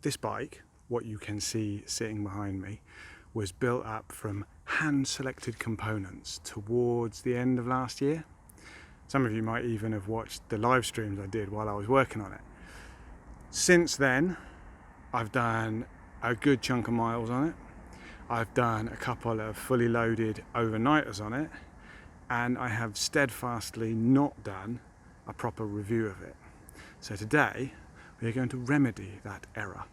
This bike, what you can see sitting behind me, was built up from hand-selected components towards the end of last year. Some of you might even have watched the live streams I did while I was working on it. Since then, I've done a good chunk of miles on it. I've done a couple of fully loaded overnighters on it, and I have steadfastly not done a proper review of it. So today, we are going to remedy that error.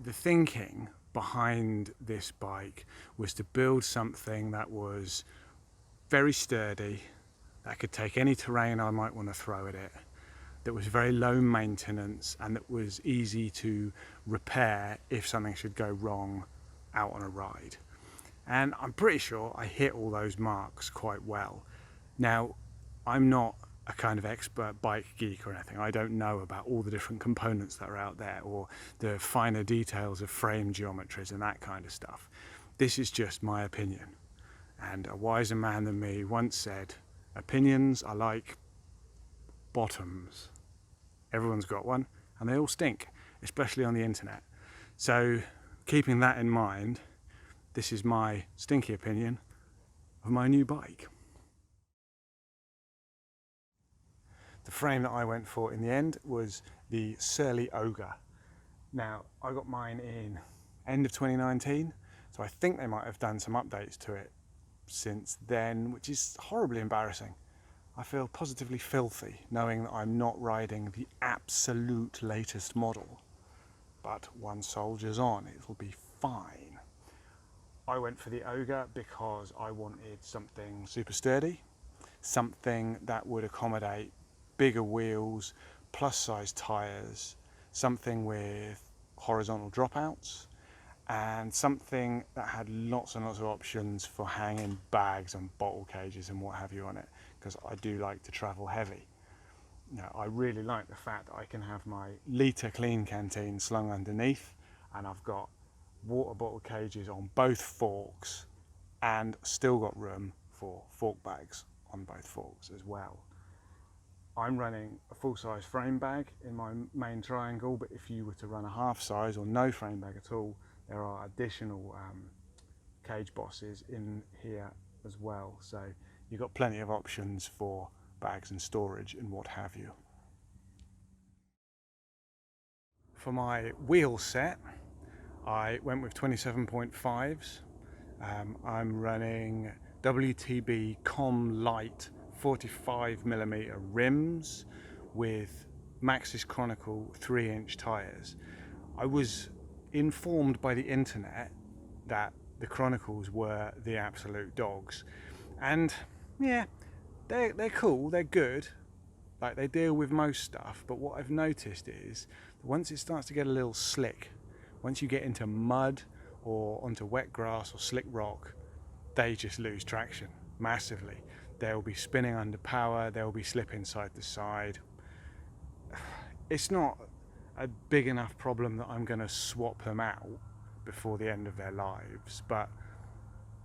The thinking behind this bike was to build something that was very sturdy, that could take any terrain I might want to throw at it, that was very low maintenance, and that was easy to repair if something should go wrong out on a ride. And I'm pretty sure I hit all those marks quite well. Now, I'm not a kind of expert bike geek or anything. I don't know about all the different components that are out there or the finer details of frame geometries and that kind of stuff. This is just my opinion. And a wiser man than me once said, opinions are like bottoms. Everyone's got one and they all stink, especially on the internet. So keeping that in mind, this is my stinky opinion of my new bike. The frame that I went for in the end was the Surly Ogre. Now, I got mine in end of 2019, so I think they might have done some updates to it since then, which is horribly embarrassing. I feel positively filthy knowing that I'm not riding the absolute latest model. But one soldier's on, it'll be fine. I went for the Ogre because I wanted something super sturdy, something that would accommodate bigger wheels, plus size tyres, something with horizontal dropouts, and something that had lots and lots of options for hanging bags and bottle cages and what have you on it, because I do like to travel heavy. Now, I really like the fact that I can have my litre clean canteen slung underneath, and I've got water bottle cages on both forks and still got room for fork bags on both forks as well. I'm running a full-size frame bag in my main triangle, but if you were to run a half-size or no frame bag at all, there are additional cage bosses in here as well. So you've got plenty of options for bags and storage and what have you. For my wheel set, I went with 27.5s. I'm running WTB Com Light 45mm rims with Maxxis Chronicle 3-inch tyres. I was informed by the internet that the Chronicles were the absolute dogs, and yeah, they're cool, they're good, like they deal with most stuff, but what I've noticed is that once it starts to get a little slick, once you get into mud or onto wet grass or slick rock, they just lose traction massively. They'll be spinning under power, they'll be slipping side to side. It's not a big enough problem that I'm going to swap them out before the end of their lives, but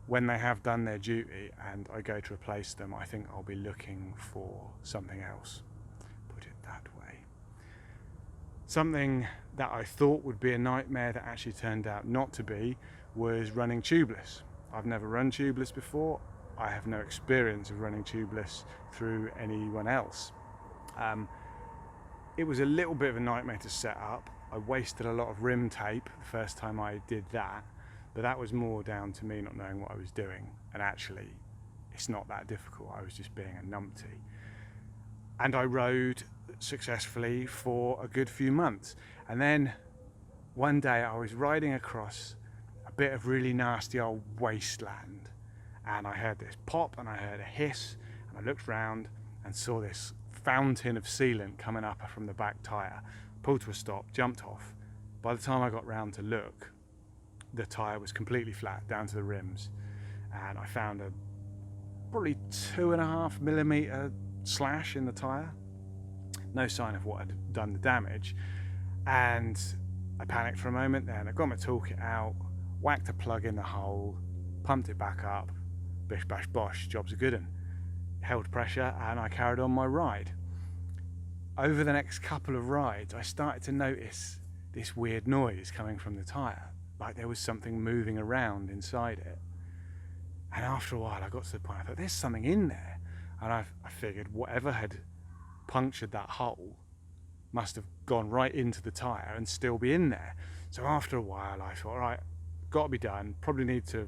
when they have done their duty and I go to replace them, I think I'll be looking for something else, put it that way. Something that I thought would be a nightmare that actually turned out not to be was running tubeless. I've never run tubeless before. I have no experience of running tubeless through anyone else. It was a little bit of a nightmare to set up. I wasted a lot of rim tape the first time I did that, but that was more down to me not knowing what I was doing, and actually it's not that difficult. I was just being a numpty. And I rode successfully for a good few months, and then one day I was riding across a bit of really nasty old wasteland, and I heard this pop and I heard a hiss, and I looked round and saw this fountain of sealant coming up from the back tyre. Pulled to a stop, jumped off. By the time I got round to look, the tyre was completely flat down to the rims, and I found a probably 2.5mm slash in the tyre. No sign of what had done the damage, and I panicked for a moment. Then I got my toolkit out, whacked a plug in the hole, pumped it back up, bish bash bosh, job's a good one. Held pressure and I carried on my ride. Over the next couple of rides I started to notice this weird noise coming from the tyre, like there was something moving around inside it. And after a while I got to the point, I thought, there's something in there. And I figured whatever had punctured that hole must have gone right into the tyre and still be in there. So after a while I thought, right, got to be done, probably need to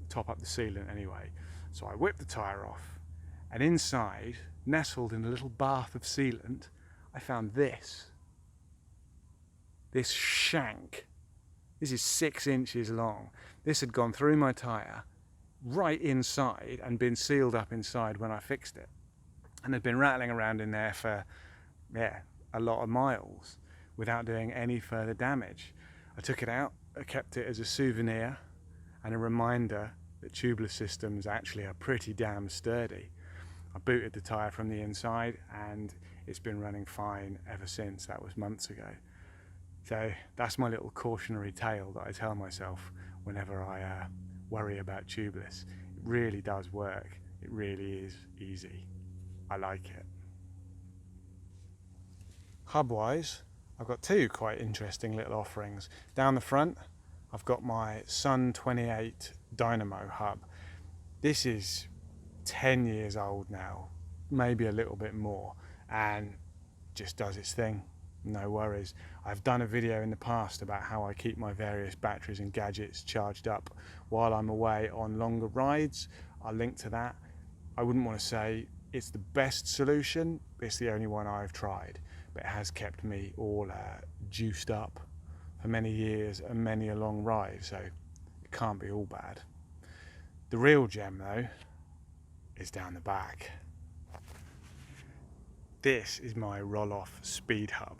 top up the sealant anyway. So I whipped the tyre off, and inside, nestled in a little bath of sealant, I found this shank. This is 6 inches long. This had gone through my tyre right inside and been sealed up inside when I fixed it, and had been rattling around in there for a lot of miles without doing any further damage. I took it out, I kept it as a souvenir and a reminder that tubeless systems actually are pretty damn sturdy. I booted the tyre from the inside and it's been running fine ever since. That was months ago. So that's my little cautionary tale that I tell myself whenever I worry about tubeless. It really does work. It really is easy. I like it. Hub-wise, I've got two quite interesting little offerings. Down the front, I've got my Sun 28 Dynamo hub. This is 10 years old now, maybe a little bit more, and just does its thing, no worries. I've done a video in the past about how I keep my various batteries and gadgets charged up while I'm away on longer rides. I'll link to that. I wouldn't want to say it's the best solution, it's the only one I've tried, but it has kept me all juiced up for many years and many a long ride, so it can't be all bad. The real gem though is down the back. This is my Rohloff speedhub.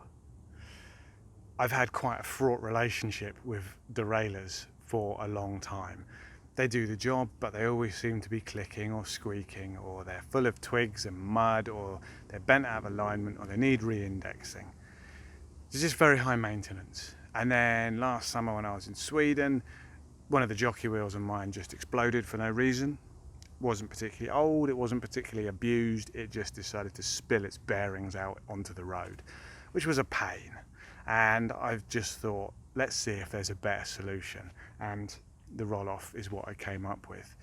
I've had quite a fraught relationship with derailleurs for a long time. They do the job, but they always seem to be clicking or squeaking, or they're full of twigs and mud, or they're bent out of alignment, or they need re-indexing. It's just very high maintenance. And then last summer when I was in Sweden, one of the jockey wheels on mine just exploded for no reason. It wasn't particularly old, it wasn't particularly abused, it just decided to spill its bearings out onto the road, which was a pain. And I've just thought, let's see if there's a better solution. And the Rohloff is what I came up with.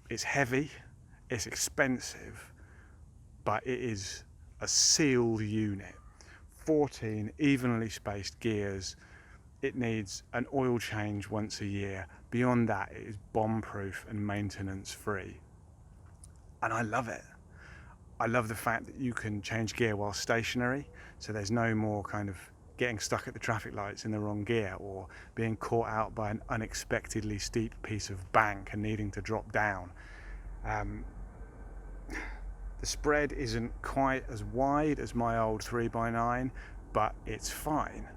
It's heavy, it's expensive, but it is a sealed unit. 14 evenly spaced gears. It needs an oil change once a year. Beyond that, it is bomb-proof and maintenance-free. And I love it. I love the fact that you can change gear while stationary, so there's no more kind of getting stuck at the traffic lights in the wrong gear, or being caught out by an unexpectedly steep piece of bank and needing to drop down. The spread isn't quite as wide as my old 3x9, but it's fine.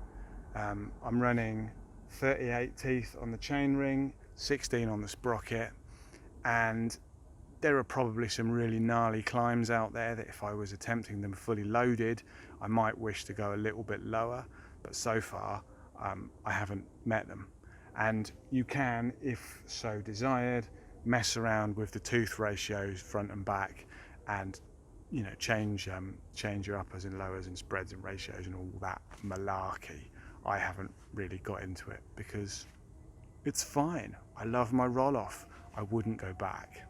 I'm running 38 teeth on the chainring, 16 on the sprocket, and there are probably some really gnarly climbs out there that if I was attempting them fully loaded, I might wish to go a little bit lower, but so far I haven't met them. And you can, if so desired, mess around with the tooth ratios front and back, and change your uppers and lowers and spreads and ratios and all that malarkey. I haven't really got into it because it's fine. I love my Rohloff. I wouldn't go back.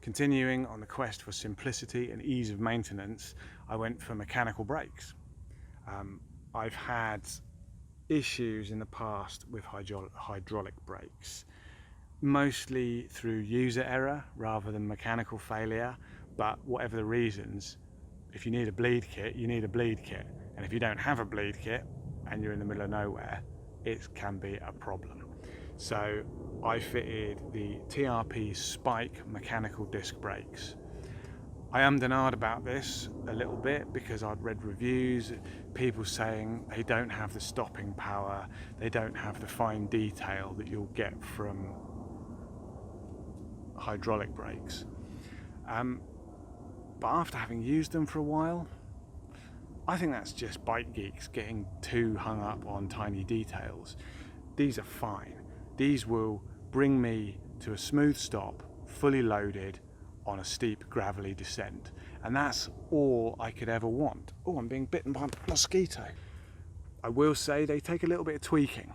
Continuing on the quest for simplicity and ease of maintenance, I went for mechanical brakes. I've had issues in the past with hydraulic brakes, mostly through user error rather than mechanical failure, but whatever the reasons, if you need a bleed kit, you need a bleed kit. And if you don't have a bleed kit and you're in the middle of nowhere, it can be a problem. So I fitted the TRP Spike mechanical disc brakes. I ummed and ahed about this a little bit because I'd read reviews, people saying they don't have the stopping power, they don't have the fine detail that you'll get from hydraulic brakes. But after having used them for a while, I think that's just bike geeks getting too hung up on tiny details. These are fine. These will bring me to a smooth stop, fully loaded, on a steep gravelly descent, And that's all I could ever want. Oh, I'm being bitten by a mosquito. I will say they take a little bit of tweaking.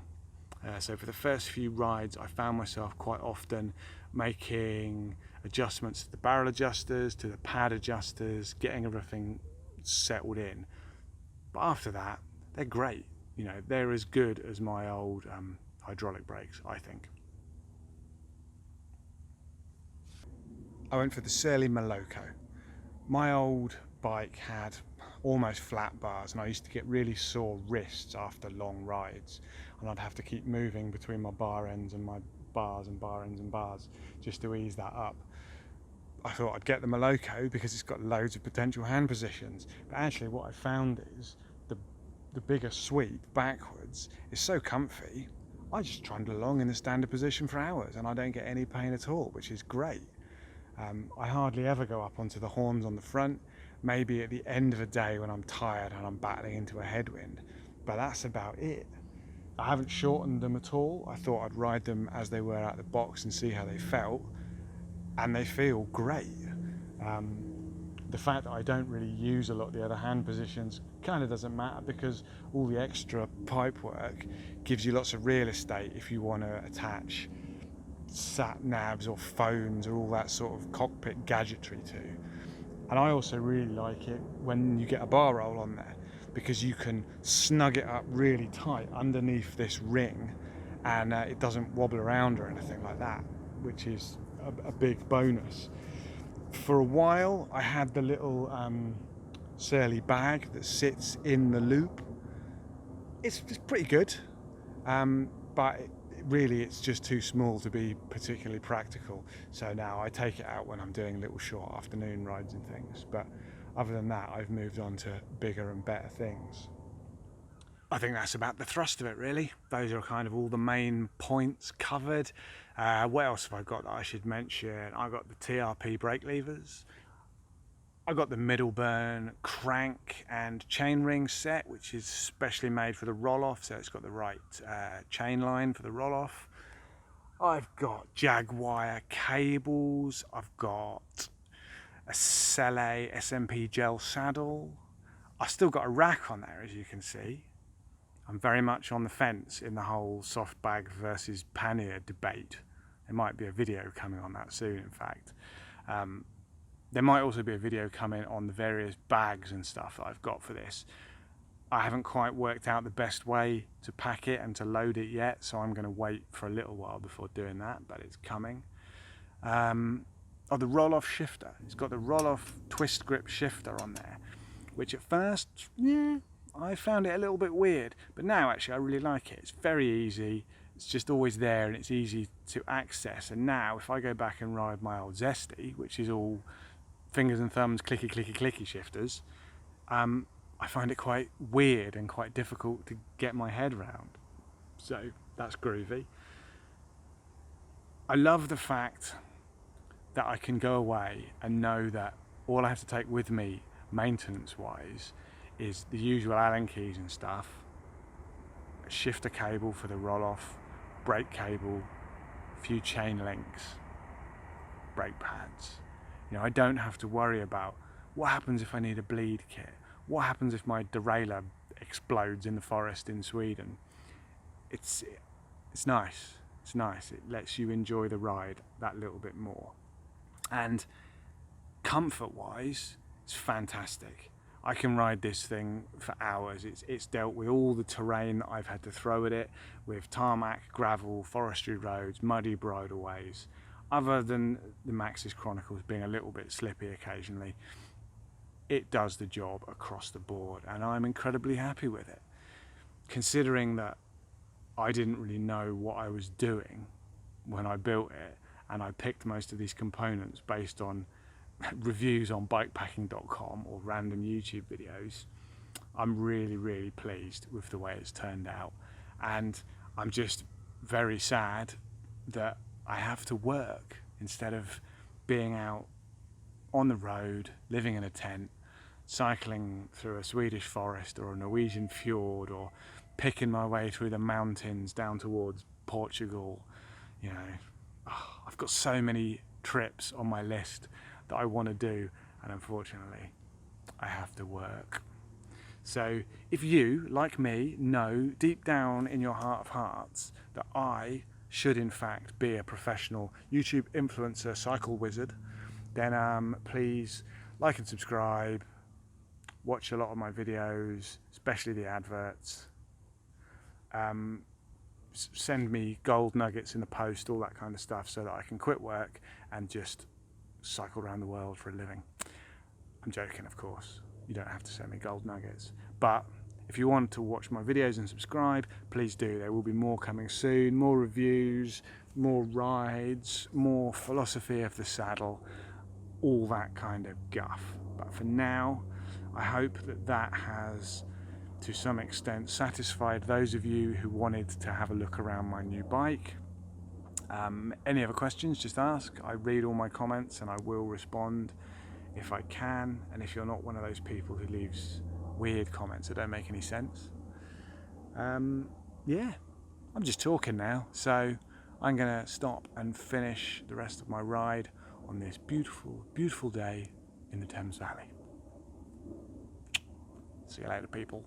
So for the first few rides, I found myself quite often making adjustments to the barrel adjusters, to the pad adjusters, getting everything settled in. But after that, they're great. You know, they're as good as my old hydraulic brakes, I think. I went for the Surly Moloko. My old bike had almost flat bars, and I used to get really sore wrists after long rides, and I'd have to keep moving between my bar ends and my bars and bar ends and bars just to ease that up. I thought I'd get the Moloko because it's got loads of potential hand positions, but actually what I found is the bigger sweep backwards is so comfy. I just trundle along in the standard position for hours and I don't get any pain at all, which is great. I hardly ever go up onto the horns on the front, maybe at the end of a day when I'm tired and I'm battling into a headwind, but that's about it. I haven't shortened them at all. I thought I'd ride them as they were out the box and see how they felt, and they feel great. The fact that I don't really use a lot of the other hand positions kind of doesn't matter, because all the extra pipe work gives you lots of real estate if you want to attach sat navs or phones or all that sort of cockpit gadgetry to. And I also really like it when you get a bar roll on there, because you can snug it up really tight underneath this ring and it doesn't wobble around or anything like that, which is a big bonus. For a while I had the little Surly bag that sits in the loop. It's pretty good, but really it's just too small to be particularly practical, so now I take it out when I'm doing little short afternoon rides and things. But other than that, I've moved on to bigger and better things. I think that's about the thrust of it, really. Those are kind of all the main points covered. What else have I got that I should mention? I got the TRP brake levers. I got the Middleburn crank and chainring set, which is specially made for the Rohloff, so it's got the right chain line for the Rohloff. I've got Jaguar cables. I've got a Selle SMP gel saddle. I've still got a rack on there, as you can see. I'm very much on the fence in the whole soft bag versus pannier debate. There might be a video coming on that soon, in fact. There might also be a video coming on the various bags and stuff that I've got for this. I haven't quite worked out the best way to pack it and to load it yet, so I'm going to wait for a little while before doing that, but it's coming. Oh, the Rohloff shifter. It's got the Rohloff twist grip shifter on there, which at first, I found it a little bit weird, but now actually I really like it. It's very easy. It's just always there and it's easy to access. And now if I go back and ride my old Zesty, which is all fingers and thumbs, clicky, clicky, clicky shifters, I find it quite weird and quite difficult to get my head around. So that's groovy. I love the fact that I can go away and know that all I have to take with me maintenance-wise is the usual Allen keys and stuff, a shifter cable for the Rohloff, brake cable, a few chain links, brake pads. You know, I don't have to worry about what happens if I need a bleed kit, what happens if my derailleur explodes in the forest in Sweden. It's nice. It's nice. It lets you enjoy the ride that little bit more. And comfort-wise, it's fantastic. I can ride this thing for hours. It's dealt with all the terrain that I've had to throw at it, with tarmac, gravel, forestry roads, muddy bridleways. Other than the Maxxis Chronicles being a little bit slippy occasionally, it does the job across the board, and I'm incredibly happy with it. Considering that I didn't really know what I was doing when I built it, and I picked most of these components based on reviews on bikepacking.com or random YouTube videos, I'm really, really pleased with the way it's turned out. And I'm just very sad that I have to work instead of being out on the road, living in a tent, cycling through a Swedish forest or a Norwegian fjord, or picking my way through the mountains down towards Portugal. You know, I've got so many trips on my list that I want to do, and unfortunately I have to work. So if you, like me, know deep down in your heart of hearts that I should in fact be a professional YouTube influencer cycle wizard, then please like and subscribe, watch a lot of my videos, especially the adverts, send me gold nuggets in the post, all that kind of stuff, so that I can quit work and just cycle around the world for a living. I'm joking, of course. You don't have to send me gold nuggets. But if you want to watch my videos and subscribe, please do. There will be more coming soon, more reviews, more rides, more philosophy of the saddle, all that kind of guff. But for now, I hope that that has, to some extent, satisfied those of you who wanted to have a look around my new bike. Any other questions, just ask. I read all my comments and I will respond if I can, and if you're not one of those people who leaves weird comments that don't make any sense. Yeah, I'm just talking now, so I'm gonna stop and finish the rest of my ride on this beautiful, beautiful day in the Thames Valley. See you later, people.